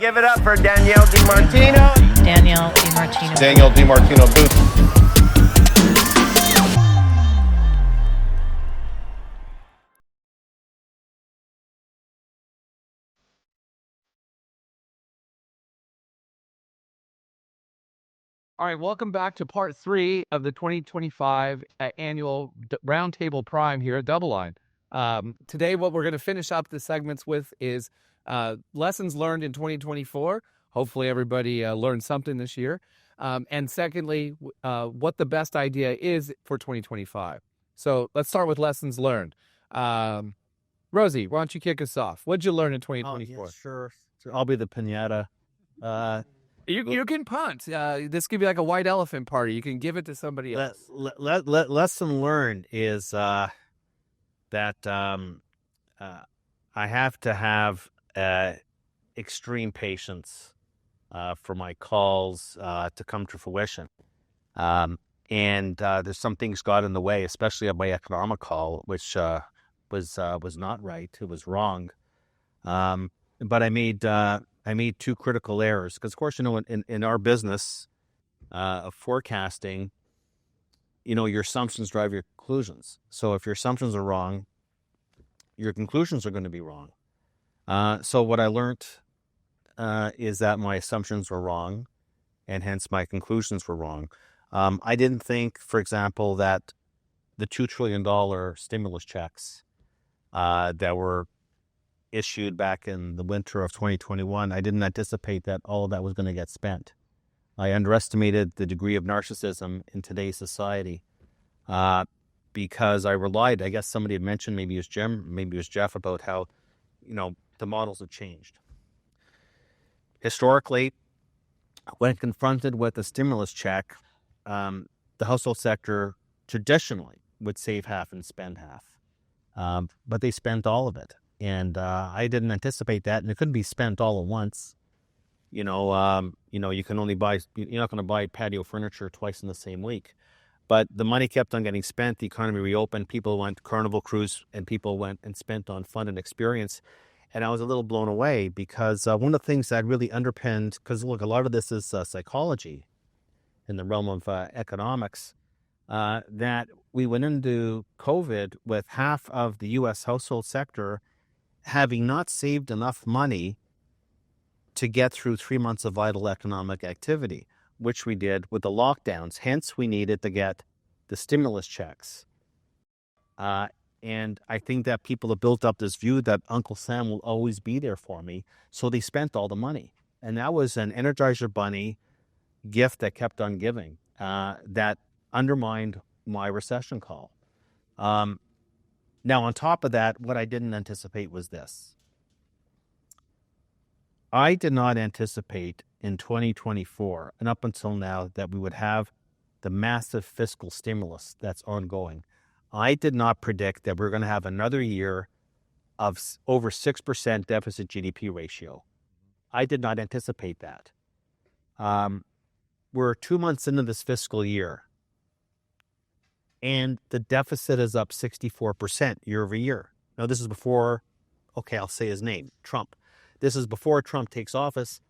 Give it up for Danielle DiMartino. Danielle DiMartino. Danielle DiMartino Booth. All right, welcome back to part 3 of the 2025 annual Roundtable Prime here at DoubleLine. Today, what we're going to finish up the segments with is lessons learned in 2024. Hopefully, everybody learned something this year. And secondly, what the best idea is for 2025. So let's start with lessons learned. Rosie, why don't you kick us off? What did you learn in 2024? Oh, yeah, sure. I'll be the piñata. You can punt. This could be like a white elephant party. You can give it to somebody else. Lesson learned is that I have to have extreme patience for my calls to come to fruition. And there's some things got in the way, especially on my economic call, which was not right. It was wrong. But I made two critical errors because, of course, in our business of forecasting, your assumptions drive your conclusions. So if your assumptions are wrong, your conclusions are going to be wrong. So what I learned is that my assumptions were wrong, and hence my conclusions were wrong. I didn't think, for example, that the $2 trillion stimulus checks that were issued back in the winter of 2021, I didn't anticipate that all of that was going to get spent. I underestimated the degree of narcissism in today's society because I relied, I guess somebody had mentioned, maybe it was Jim, maybe it was Jeff, about how, the models have changed. Historically, when confronted with a stimulus check, the household sector traditionally would save half and spend half. But they spent all of it. And I didn't anticipate that, and it couldn't be spent all at once. You can only buy. You're not going to buy patio furniture twice in the same week. But the money kept on getting spent. The economy reopened. People went Carnival cruise, and people went and spent on fun and experience. And I was a little blown away because one of the things that really underpinned, because look, a lot of this is psychology in the realm of economics. That we went into COVID with half of the U.S. household sector having not saved enough money to get through 3 months of vital economic activity, which we did with the lockdowns. Hence, we needed to get the stimulus checks. And I think that people have built up this view that Uncle Sam will always be there for me. So they spent all the money. And that was an Energizer Bunny gift that kept on giving that undermined my recession call. Now, on top of that, what I didn't anticipate was this. I did not anticipate in 2024 and up until now that we would have the massive fiscal stimulus that's ongoing. I did not predict that we're going to have another year of over 6% deficit GDP ratio. I did not anticipate that. We're 2 months into this fiscal year, and the deficit is up 64% year over year. Now, this is before, I'll say his name, Trump. This is before Trump takes office.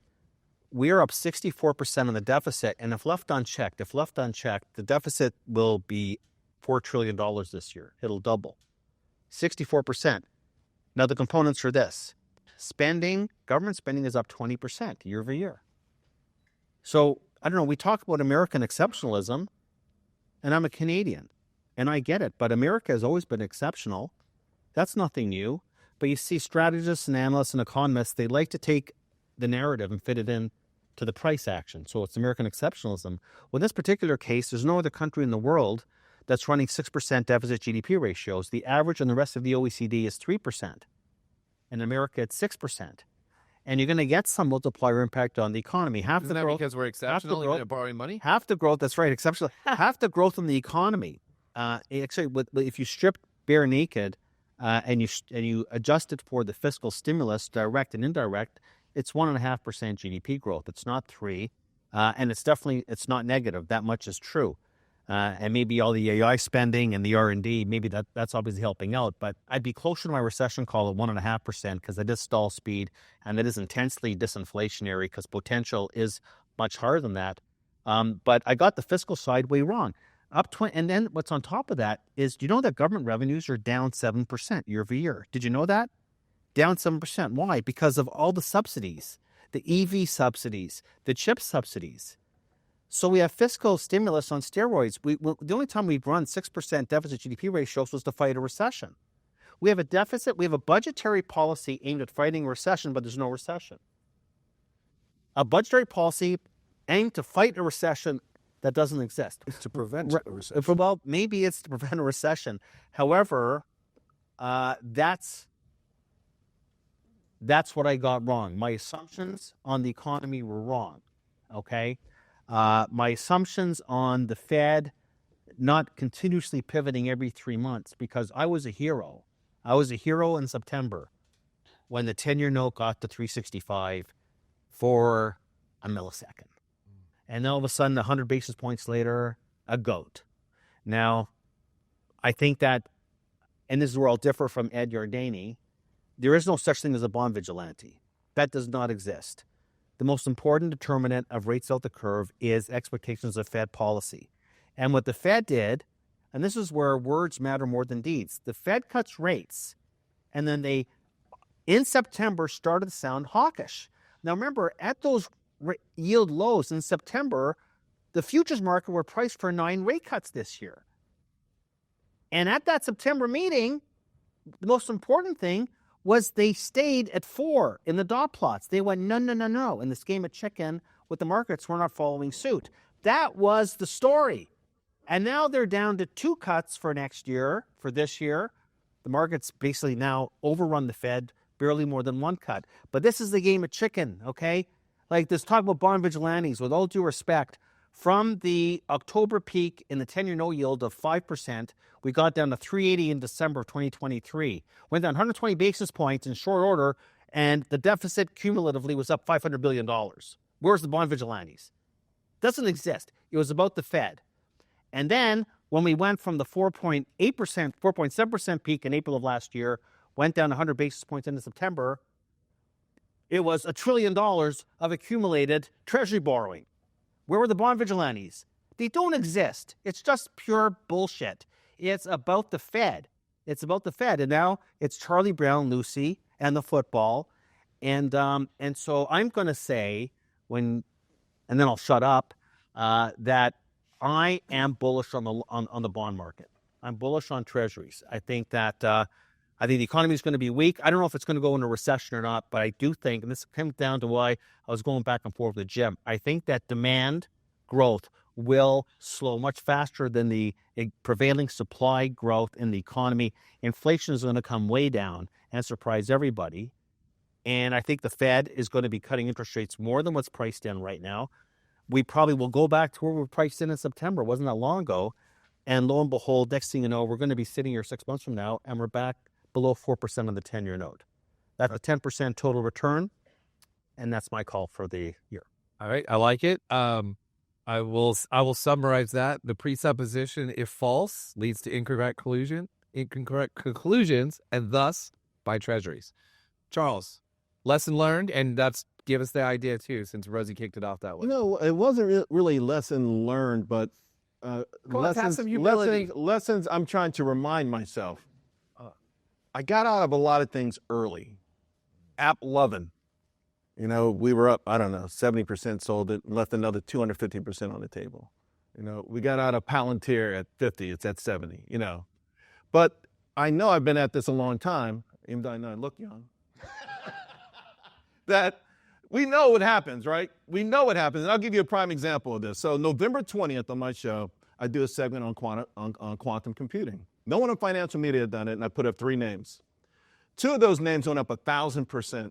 We are up 64% on the deficit, and if left unchecked, the deficit will be $4 trillion this year. It'll double. 64%. Now, the components are this. Government spending is up 20% year over year. So, I don't know, we talk about American exceptionalism, and I'm a Canadian. And I get it, but America has always been exceptional. That's nothing new. But you see strategists and analysts and economists, they like to take the narrative and fit it in to the price action. So it's American exceptionalism. Well, in this particular case, there's no other country in the world that's running 6% deficit GDP ratios. The average in the rest of the OECD is 3%. In America, it's 6%. And you're going to get some multiplier impact on the economy. Isn't that because we're exceptional even at borrowing money? Half the growth, that's right, exceptional. Half the growth in the economy. Actually, if you strip bare naked and you adjust it for the fiscal stimulus, direct and indirect, it's 1.5% GDP growth. It's not 3%, and it's not negative. That much is true. and maybe all the AI spending and the R&D, maybe that's obviously helping out. But I'd be closer to my recession call at 1.5% because it is stall speed and it is intensely disinflationary because potential is much higher than that. But I got the fiscal side way wrong. And then what's on top of that is, do you know that government revenues are down 7% year over year? Did you know that? Down 7%. Why? Because of all the subsidies, the EV subsidies, the chip subsidies. So we have fiscal stimulus on steroids. The only time we've run 6% deficit GDP ratios was to fight a recession. We have a deficit. We have a budgetary policy aimed at fighting a recession, but there's no recession. A budgetary policy aimed to fight a recession that doesn't exist. It's to prevent a recession. Well, maybe it's to prevent a recession. However, that's what I got wrong. My assumptions on the economy were wrong, okay? My assumptions on the Fed not continuously pivoting every 3 months, because I was a hero. I was a hero in September when the 10-year note got to 365 for a millisecond. And then all of a sudden, 100 basis points later, a goat. Now, I think that, and this is where I'll differ from Ed Yardeni, there is no such thing as a bond vigilante. That does not exist. The most important determinant of rates out the curve is expectations of Fed policy. And what the Fed did, and this is where words matter more than deeds, the Fed cuts rates, and then they, in September, started to sound hawkish. Now remember, at those yield lows in September, the futures market were priced for 9 rate cuts this year. And at that September meeting, the most important thing was they stayed at 4 in the dot plots. They went, no. In this game of chicken with the markets, we're not following suit. That was the story. And now they're down to 2 cuts for next year, for this year. The market's basically now overrun the Fed, barely more than 1 cut. But this is the game of chicken, okay? Like this talk about bond vigilantes, with all due respect, from the October peak in the 10-year no yield of 5%, we got down to 380 in December of 2023. Went down 120 basis points in short order, and the deficit cumulatively was up $500 billion. Where's the bond vigilantes? Doesn't exist. It was about the Fed. And then when we went from the 4.8%, 4.7% peak in April of last year, went down 100 basis points into September, it was $1 trillion of accumulated Treasury borrowing. Where were the bond vigilantes? They don't exist. It's just pure bullshit. It's about the Fed. It's about the Fed. And now it's Charlie Brown, Lucy, and the football. And so I'm going to say, and then I'll shut up, that I am bullish on the bond market. I'm bullish on treasuries. I think the economy is going to be weak. I don't know if it's going to go into recession or not, but I do think, and this comes down to why I was going back and forth with Jim, I think that demand growth will slow much faster than the prevailing supply growth in the economy. Inflation is going to come way down and surprise everybody. And I think the Fed is going to be cutting interest rates more than what's priced in right now. We probably will go back to where we were priced in September. It wasn't that long ago. And lo and behold, next thing you know, we're going to be sitting here 6 months from now, and we're back below 4% on the 10-year note. That's a 10% total return, and that's my call for the year. All right, I like it. I will summarize that. The presupposition, if false, leads to incorrect conclusions, and thus buy treasuries. Charles, lesson learned, and that's give us the idea too, since Rosie kicked it off that way. It wasn't really lesson learned, but lessons I'm trying to remind myself. I got out of a lot of things early. App 11. We were up, 70% sold it, left another 250% on the table. We got out of Palantir at 50, it's at 70, But I know I've been at this a long time, even though I know I look young, that we know what happens, right? We know what happens. And I'll give you a prime example of this. So November 20th on my show, I do a segment on quantum computing. No one in financial media had done it, and I put up 3 names. 2 of those names went up 1,000%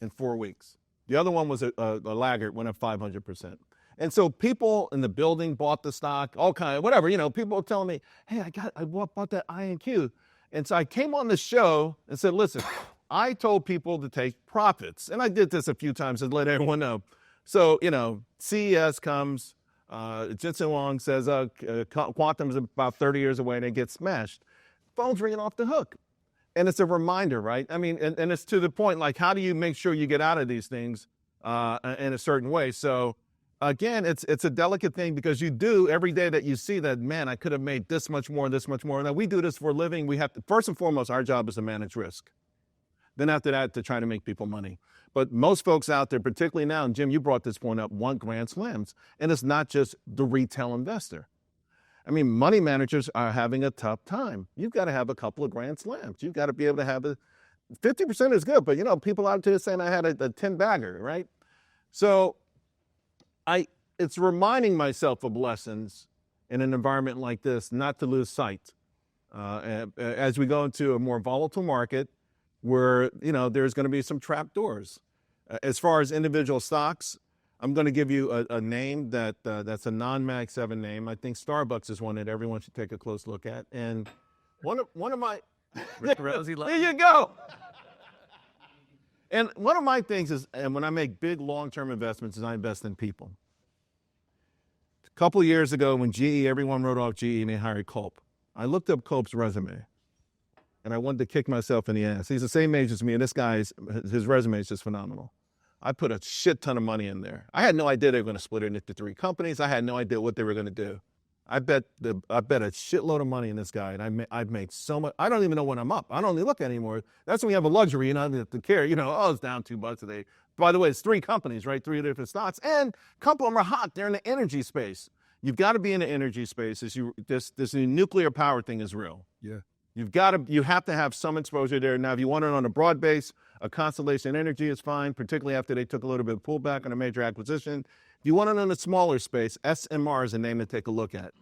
in 4 weeks. The other one was a laggard, went up 500%. And so people in the building bought the stock, all kind of, whatever, people were telling me, hey, I bought that INQ. And so I came on the show and said, listen, I told people to take profits. And I did this a few times to let everyone know. So, CES comes, Jensen Huang says quantum is about 30 years away and it gets smashed. Phone's ringing off the hook. And it's a reminder, right? I mean, and it's to the point, like, how do you make sure you get out of these things in a certain way? So again, it's a delicate thing because you do every day that you see that, man, I could have made this much more, this much more. Now we do this for a living. We have to, first and foremost, our job is to manage risk. Then after that, to try to make people money. But most folks out there, particularly now, and Jim, you brought this point up, want grand slams. And it's not just the retail investor. I mean, money managers are having a tough time. You've got to have a couple of grand slams. You've got to be able to have 50% is good, but you know, people out there saying I had a 10 bagger, right? So it's reminding myself of lessons in an environment like this, not to lose sight. As we go into a more volatile market where, you know, there's going to be some trap doors. As far as individual stocks, I'm going to give you a name that's a non-Mag 7 name. I think Starbucks is one that everyone should take a close look at. And one of my there you go. And one of my things is, and when I make big long-term investments, is I invest in people. A couple of years ago, when GE, everyone wrote off GE and they hired Culp. I looked up Culp's resume, and I wanted to kick myself in the ass. He's the same age as me, and his resume is just phenomenal. I put a shit ton of money in there. I had no idea they were going to split it into 3 companies. I had no idea what they were going to do. I bet a shitload of money in this guy, and I've made so much. I don't even know when I'm up. I don't even look anymore. That's when we have a luxury, you know, I don't have to care. You know, oh, it's down $2 today. By the way, it's 3 companies, right? 3 different stocks, and a couple of them are hot. They're in the energy space. You've got to be in the energy space. This nuclear power thing is real. Yeah. You have to have some exposure there. Now, if you want it on a broad base, a Constellation Energy is fine, particularly after they took a little bit of pullback on a major acquisition. If you want it in a smaller space, SMR is a name to take a look at.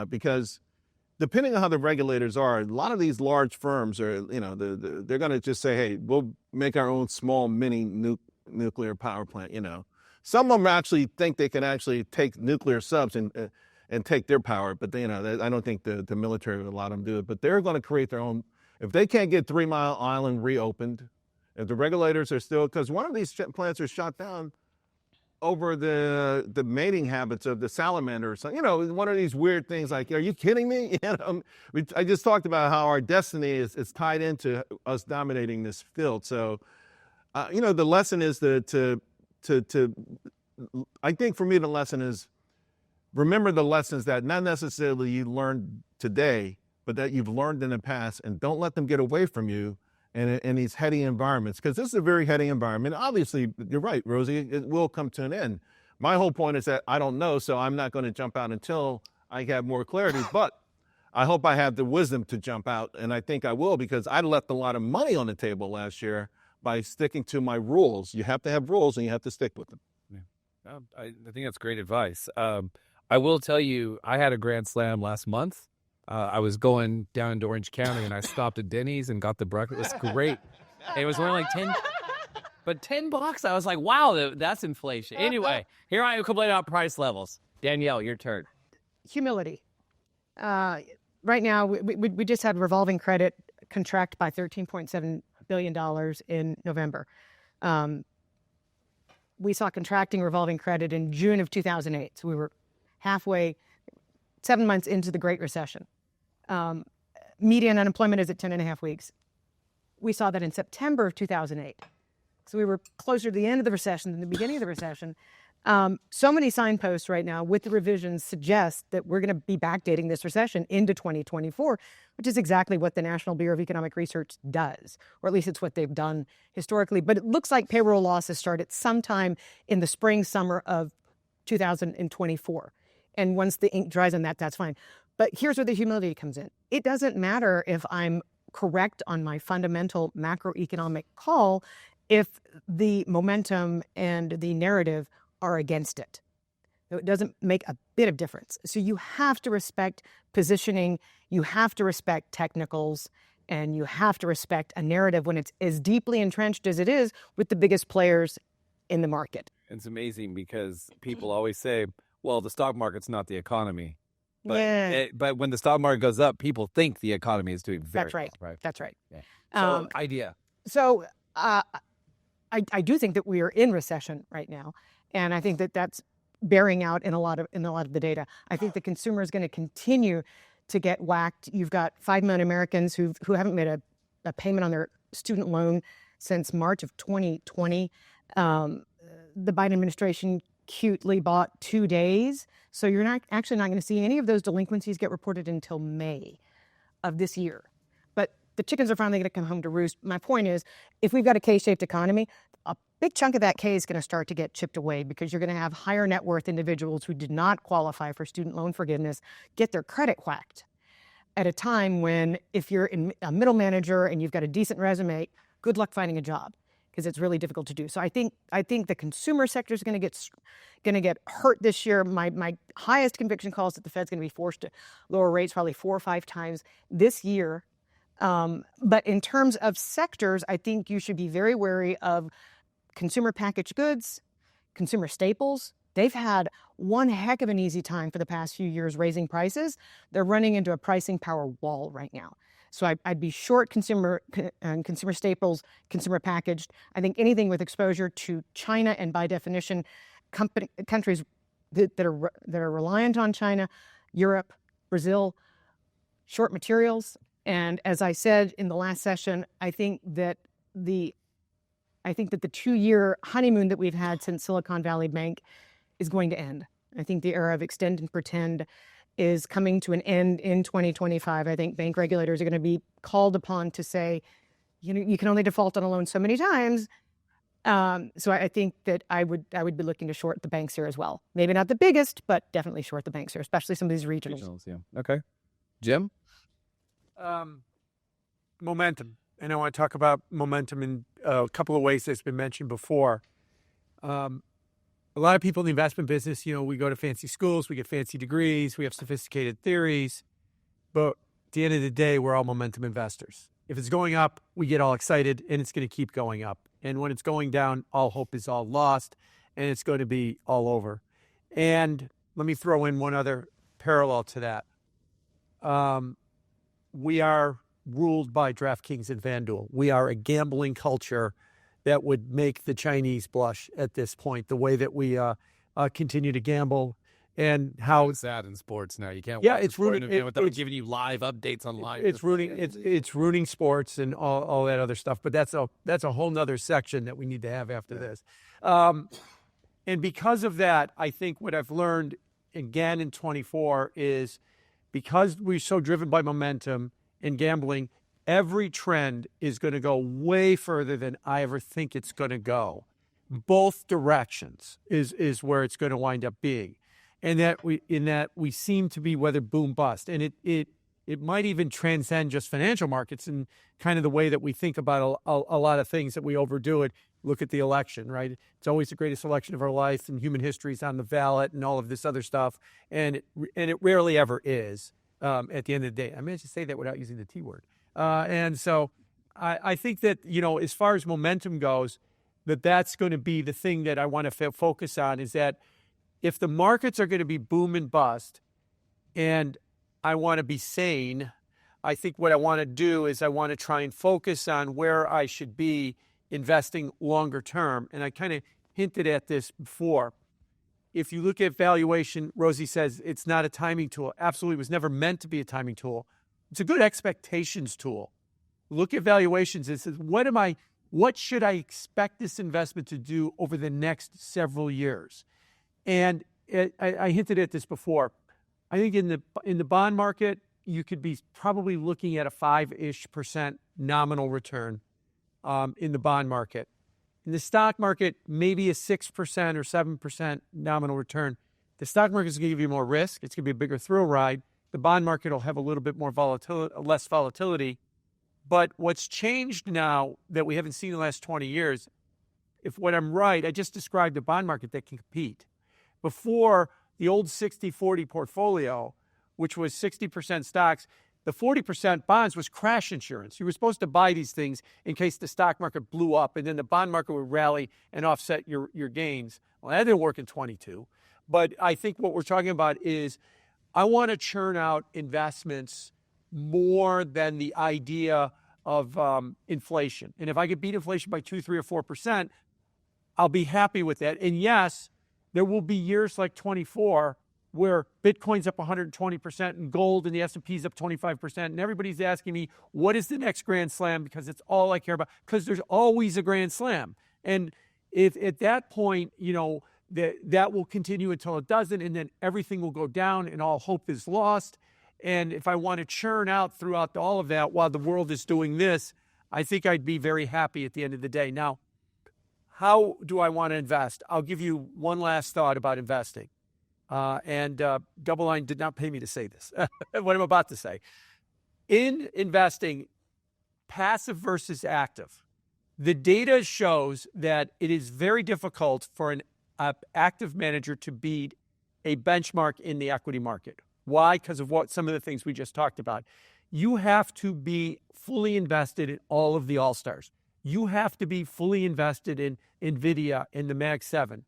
Because depending on how the regulators are, a lot of these large firms are, you know, they're going to just say, hey, we'll make our own small mini nuclear power plant, you know. Some of them actually think they can actually take nuclear subs and take their power, but I don't think the military would allow them to do it. But they're going to create their own. If they can't get 3 Mile Island reopened, if the regulators are still, because one of these plants are shot down over the mating habits of the salamander or something, you know, one of these weird things like, are you kidding me? You know, I just talked about how our destiny is tied into us dominating this field. So, you know, the lesson is I think for me, the lesson is, remember the lessons that not necessarily you learned today, but that you've learned in the past, and don't let them get away from you in these heady environments, because this is a very heady environment. Obviously, you're right, Rosie, it will come to an end. My whole point is that I don't know, so I'm not going to jump out until I have more clarity, but I hope I have the wisdom to jump out, and I think I will, because I left a lot of money on the table last year by sticking to my rules. You have to have rules, and you have to stick with them. Yeah. I think that's great advice. I will tell you, I had a grand slam last month. I was going down to Orange County, and I stopped at Denny's and got the breakfast. It was great. It was only like 10, but $10. I was like, wow, that's inflation. Anyway, here I am complaining about price levels. Danielle, your turn. Humility. Right now, we just had revolving credit contract by $13.7 billion in November. We saw contracting revolving credit in June of 2008. So we were halfway, 7 months into the Great Recession. Median unemployment is at 10.5 weeks. We saw that in September of 2008. So we were closer to the end of the recession than the beginning of the recession. So many signposts right now with the revisions suggest that we're going to be backdating this recession into 2024, which is exactly what the National Bureau of Economic Research does, or at least it's what they've done historically. But it looks like payroll losses started sometime in the spring, summer of 2024. And once the ink dries on that, that's fine. But here's where the humility comes in. It doesn't matter if I'm correct on my fundamental macroeconomic call if the momentum and the narrative are against it. It doesn't make a bit of difference. So you have to respect positioning, you have to respect technicals, and you have to respect a narrative when it's as deeply entrenched as it is with the biggest players in the market. It's amazing because people always say, well, the stock market's not the economy. But, yeah. But when the stock market goes up, people think the economy is doing very That's right. well, right? That's right. Yeah. So, idea. So I do think that we are in recession right now. And I think that that's bearing out in a lot of the data. I think the consumer is going to continue to get whacked. You've got 5 million Americans who haven't made a payment on their student loan since March of 2020. The Biden administration cutely bought 2 days, so you're not going to see any of those delinquencies get reported until May of this year. But the chickens are finally going to come home to roost. My point is, if we've got a K-shaped economy, a big chunk of that K is going to start to get chipped away, because you're going to have higher net worth individuals who did not qualify for student loan forgiveness get their credit whacked at a time when, if you're a middle manager and you've got a decent resume, good luck finding a job, because it's really difficult to do. So I think the consumer sector is going to get hurt this year. My highest conviction call is that the Fed's going to be forced to lower rates probably 4 or 5 times this year. But in terms of sectors, I think you should be very wary of consumer packaged goods, consumer staples. They've had one heck of an easy time for the past few years raising prices. They're running into a pricing power wall right now. So I'd be short consumer staples, consumer packaged. I think anything with exposure to China, and by definition, countries that are reliant on China, Europe, Brazil, short materials. And as I said in the last session, I think that the 2-year honeymoon that we've had since Silicon Valley Bank is going to end. I think the era of extend and pretend is coming to an end in 2025. I think bank regulators are going to be called upon to say, you can only default on a loan so many times. So I think that I would be looking to short the banks here as well. Maybe not the biggest, but definitely short the banks here, especially some of these regionals. Yeah. Okay. Jim? Momentum. And I want to talk about momentum in a couple of ways that's been mentioned before. A lot of people in the investment business, we go to fancy schools, we get fancy degrees, we have sophisticated theories, but at the end of the day, we're all momentum investors. If it's going up, we get all excited, and it's going to keep going up. And when it's going down, all hope is all lost, and it's going to be all over. And let me throw in one other parallel to that. We are ruled by DraftKings and FanDuel. We are a gambling culture that would make the Chinese blush at this point, the way that we continue to gamble, and how it's sad in sports now. You can't Yeah, watch it's a sport ruining- interview without it's- giving you live updates on live. it's ruining sports and all that other stuff. But that's a whole nother section that we need to have after this. And because of that, I think what I've learned again in 24 is, because we're so driven by momentum in gambling, every trend is going to go way further than I ever think it's going to go. Both directions is where it's going to wind up being. And that we seem to be whether boom bust. And it might even transcend just financial markets and kind of the way that we think about a lot of things, that we overdo it. Look at the election, right? It's always the greatest election of our life, and human history is on the ballot and all of this other stuff. And it rarely ever is at the end of the day. I managed to say that without using the T word. And so I think that, as far as momentum goes, that's going to be the thing that I want to focus on, is that if the markets are going to be boom and bust, and I want to be sane, I think what I want to do is I want to try and focus on where I should be investing longer term. And I kind of hinted at this before. If you look at valuation, Rosie says it's not a timing tool. Absolutely, it was never meant to be a timing tool. It's a good expectations tool. Look at valuations and says, what should I expect this investment to do over the next several years? And I hinted at this before. I think in the bond market, you could be probably looking at a 5-ish% nominal return in the bond market. In the stock market, maybe a 6% or 7% nominal return. The stock market is going to give you more risk. It's going to be a bigger thrill ride. The bond market will have a little bit more less volatility. But what's changed now that we haven't seen in the last 20 years, if what I'm right, I just described a bond market that can compete. Before, the old 60-40 portfolio, which was 60% stocks, the 40% bonds was crash insurance. You were supposed to buy these things in case the stock market blew up, and then the bond market would rally and offset your gains. Well, that didn't work in 22. But I think what we're talking about is, I want to churn out investments more than the idea of inflation. And if I could beat inflation by 2, 3, or 4%, I'll be happy with that. And yes, there will be years like 24 where Bitcoin's up 120% and gold and the S&P's up 25%. And everybody's asking me, what is the next Grand Slam? Because it's all I care about. Because there's always a Grand Slam. And if at that point, that will continue until it doesn't, and then everything will go down and all hope is lost. And if I want to churn out throughout all of that while the world is doing this, I think I'd be very happy at the end of the day. Now, how do I want to invest? I'll give you one last thought about investing. DoubleLine did not pay me to say this, what I'm about to say. In investing, passive versus active, the data shows that it is very difficult for an active manager to beat a benchmark in the equity market. Why? Because of some of the things we just talked about. You have to be fully invested in all of the all-stars. You have to be fully invested in NVIDIA and the Mag 7.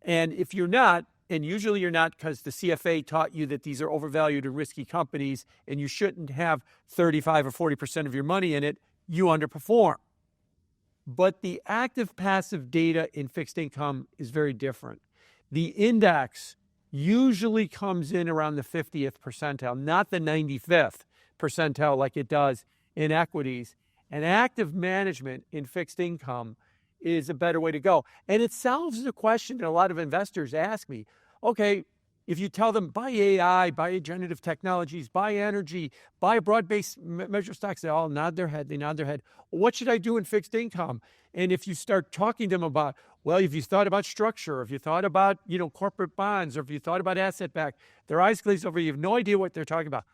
And if you're not, and usually you're not because the CFA taught you that these are overvalued and risky companies and you shouldn't have 35 or 40% of your money in it, you underperform. But the active-passive data in fixed income is very different. The index usually comes in around the 50th percentile, not the 95th percentile like it does in equities. And active management in fixed income is a better way to go. And it solves the question that a lot of investors ask me, okay, if you tell them buy AI, buy generative technologies, buy energy, buy broad-based measure stocks, they all nod their head. They nod their head. What should I do in fixed income? And if you start talking to them about, well, if you thought about structure, if you thought about, corporate bonds, or if you thought about asset-backed, their eyes glaze over. You have no idea what they're talking about.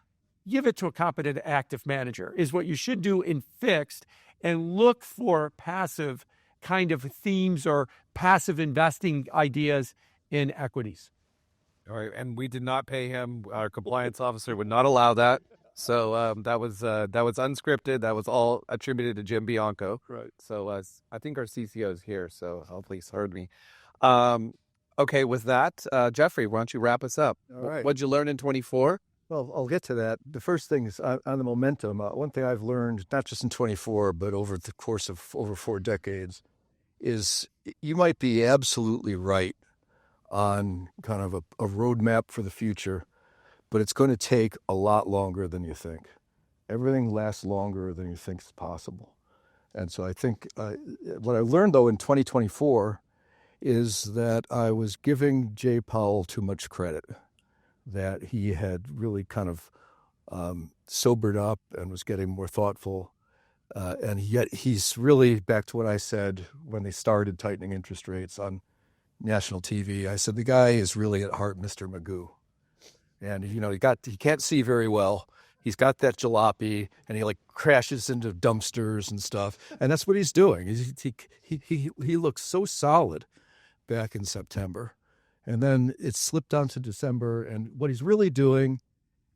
Give it to a competent active manager is what you should do in fixed, and look for passive kind of themes or passive investing ideas in equities. All right, and we did not pay him. Our compliance officer would not allow that. So that was unscripted. That was all attributed to Jim Bianco. Right. So I think our CCO is here, so hopefully he's heard me. Okay, with that, Jeffrey, why don't you wrap us up? All right. What'd you learn in 24? Well, I'll get to that. The first thing is on the momentum. One thing I've learned, not just in 24, but over the course of over 4 decades, is you might be absolutely right on kind of a roadmap for the future, but it's going to take a lot longer than you think. Everything lasts longer than you think is possible. And so I think what I learned, though, in 2024 is that I was giving Jay Powell too much credit, that he had really kind of sobered up and was getting more thoughtful. And yet he's really, back to what I said when they started tightening interest rates on national TV, I said, the guy is really at heart Mr. Magoo. And, he can't see very well. He's got that jalopy, and he crashes into dumpsters and stuff. And that's what he's doing. He looks so solid back in September. And then it slipped on to December. And what he's really doing,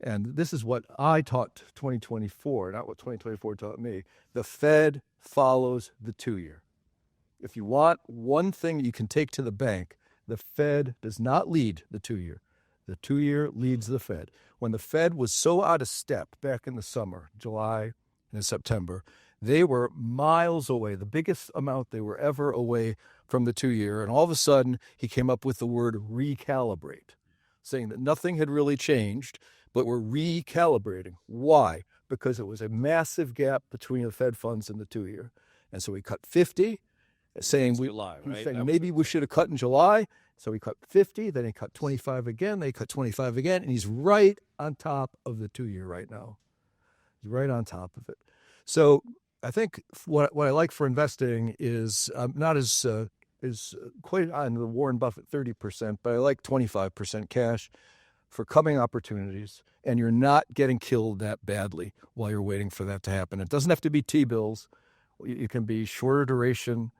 and this is what I taught 2024, not what 2024 taught me, the Fed follows the 2-year. If you want one thing you can take to the bank, the Fed does not lead the 2-year. The 2-year leads the Fed. When the Fed was so out of step back in the summer, July and September, they were miles away, the biggest amount they were ever away from the 2-year. And all of a sudden, he came up with the word recalibrate, saying that nothing had really changed, but we're recalibrating. Why? Because it was a massive gap between the Fed funds and the 2-year. And so he cut 50, saying maybe we should have cut in July. So he cut 50, then he cut 25 again, they cut 25 again, and he's right on top of the 2-year right now. He's right on top of it. So I think what I like for investing is not as quite on the Warren Buffett 30%, but I like 25% cash for coming opportunities, and you're not getting killed that badly while you're waiting for that to happen. It doesn't have to be T-bills. It can be shorter duration,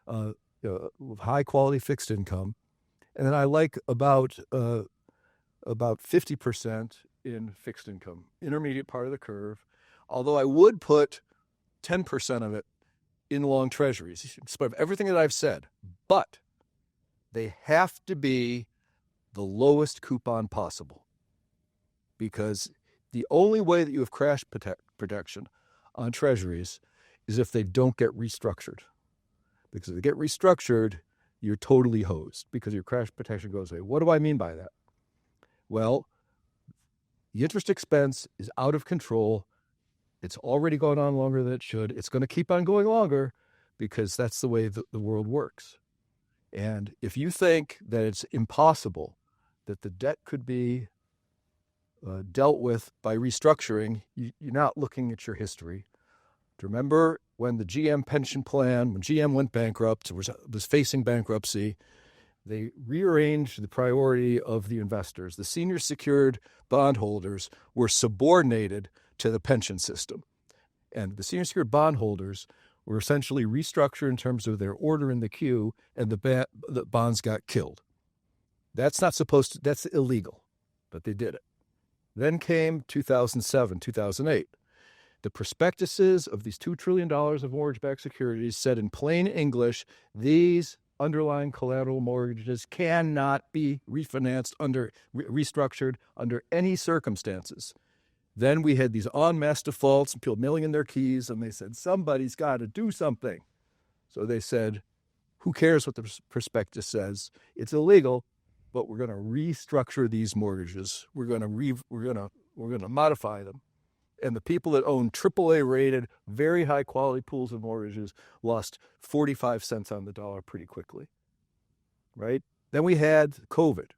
high quality fixed income. And then I like about 50% in fixed income, intermediate part of the curve, although I would put 10% of it in long treasuries, in spite of everything that I've said. But they have to be the lowest coupon possible, because the only way that you have crash protection on treasuries is if they don't get restructured. Because if they get restructured, you're totally hosed because your crash protection goes away. What do I mean by that? Well, the interest expense is out of control. It's already gone on longer than it should. It's going to keep on going longer because that's the way the world works. And if you think that it's impossible that the debt could be dealt with by restructuring, you're not looking at your history. Remember when the GM pension plan, when GM went bankrupt, was facing bankruptcy, they rearranged the priority of the investors. The senior secured bondholders were subordinated to the pension system. And the senior secured bondholders were essentially restructured in terms of their order in the queue, and the bonds got killed. That's not supposed to, that's illegal, but they did it. Then came 2007, 2008. The prospectuses of these $2 trillion of mortgage-backed securities said in plain English, these underlying collateral mortgages cannot be refinanced restructured under any circumstances. Then we had these en masse defaults and people mailing in their keys, and they said, somebody's got to do something. So they said, who cares what the prospectus says? It's illegal, but we're going to restructure these mortgages. We're going to modify them. And the people that own AAA rated, very high quality pools of mortgages lost 45 cents on the dollar pretty quickly, right? Then we had COVID,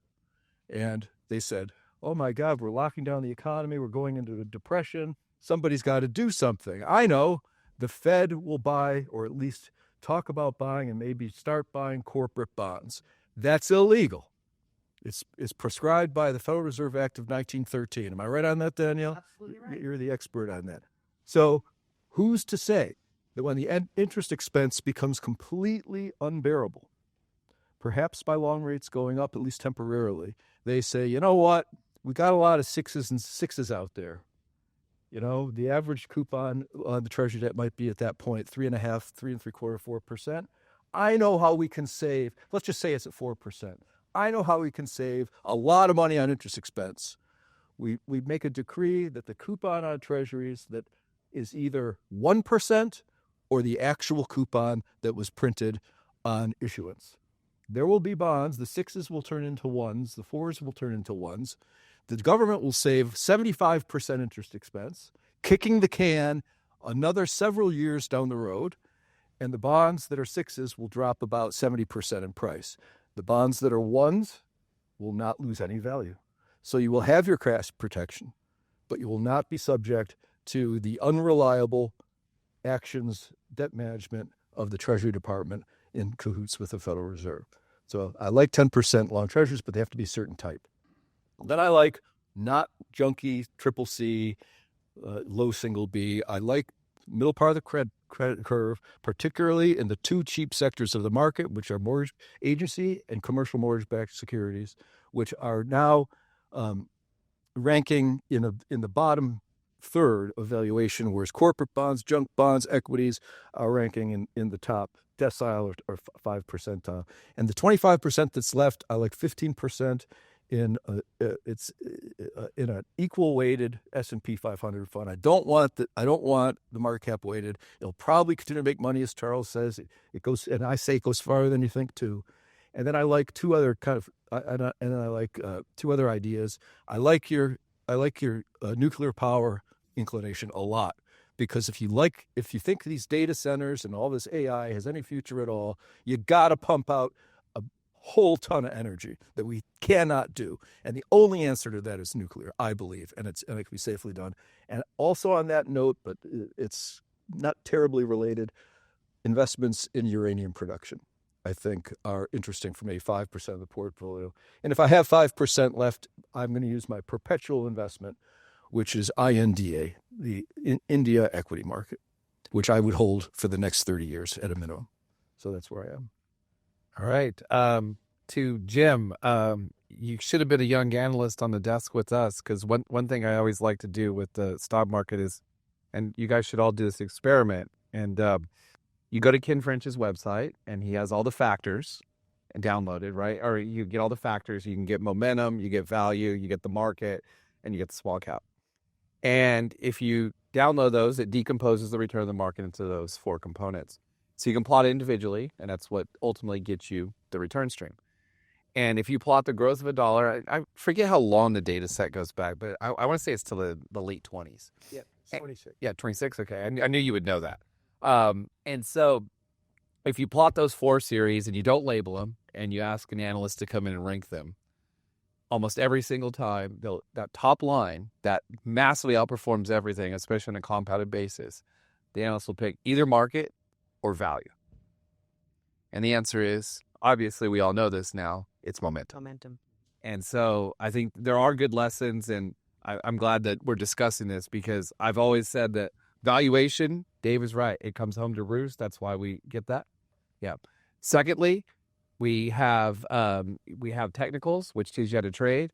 and they said, oh my God, we're locking down the economy. We're going into a depression. Somebody's got to do something. I know the Fed will buy, or at least talk about buying and maybe start buying corporate bonds. That's illegal. It's prescribed by the Federal Reserve Act of 1913. Am I right on that, Danielle? Absolutely right. You're the expert on that. So who's to say that when the interest expense becomes completely unbearable, perhaps by long rates going up, at least temporarily, they say, you know what? We got a lot of sixes out there. You know, the average coupon on the Treasury debt might be at that point 3.5%, 3.75%, 4%. I know how we can save. Let's just say it's at 4%. I know how we can save a lot of money on interest expense. We make a decree that the coupon on treasuries that is either 1% or the actual coupon that was printed on issuance. There will be bonds. The sixes will turn into ones. The fours will turn into ones. The government will save 75% interest expense, kicking the can another several years down the road, and the bonds that are sixes will drop about 70% in price. The bonds that are ones will not lose any value. So you will have your crash protection, but you will not be subject to the unreliable actions, debt management of the Treasury Department in cahoots with the Federal Reserve. So I like 10% long treasuries, but they have to be a certain type. Then I like not junky triple C, low single B. I like middle part of the credit curve, particularly in the two cheap sectors of the market, which are mortgage agency and commercial mortgage-backed securities, which are now ranking in the bottom third of valuation, whereas corporate bonds, junk bonds, equities are ranking in the top decile or 5 percentile. And the 25% that's left, I like 15% in an equal weighted S&P 500 fund. I don't want the market cap weighted. It'll probably continue to make money, as Charles says. It goes, and I say it goes farther than you think too. And then I like two other two other ideas. I like your nuclear power inclination a lot, because if you think these data centers and all this AI has any future at all, you got to pump out a whole ton of energy that we cannot do. And the only answer to that is nuclear, I believe, and it can be safely done. And also on that note, but it's not terribly related, investments in uranium production, I think, are interesting for me, 5% of the portfolio. And if I have 5% left, I'm going to use my perpetual investment, which is INDA, the India equity market, which I would hold for the next 30 years at a minimum. So that's where I am. All right. To Jim, you should have been a young analyst on the desk with us, because one thing I always like to do with the stock market is, and you guys should all do this experiment, and you go to Ken French's website, and he has all the factors downloaded, right? Or you get all the factors. You can get momentum, you get value, you get the market, and you get the small cap. And if you download those, it decomposes the return of the market into those four components. So you can plot it individually, and that's what ultimately gets you the return stream. And if you plot the growth of a dollar, I forget how long the data set goes back, but I want to say it's to the late 20s. Yeah, 26. Yeah, 26. Okay. I knew you would know that. And so if you plot those 4 series and you don't label them and you ask an analyst to come in and rank them, almost every single time, that top line that massively outperforms everything, especially on a compounded basis, the analyst will pick either market or value. And the answer is, obviously, we all know this now, it's momentum. And so I think there are good lessons, and I'm glad that we're discussing this because I've always said that valuation, Dave is right, it comes home to roost. That's why we get that. Yeah. Secondly, we have technicals, which teach you how to trade,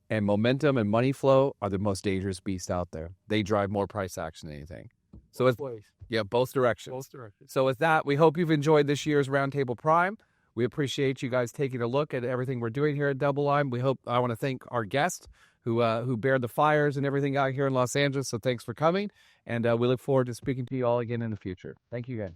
and momentum and money flow are the most dangerous beasts out there. They drive more price action than anything. So both directions. So with that, we hope you've enjoyed this year's Roundtable Prime. We appreciate you guys taking a look at everything we're doing here at DoubleLine. I want to thank our guest who bared the fires and everything out here in Los Angeles. So thanks for coming, and we look forward to speaking to you all again in the future. Thank you again.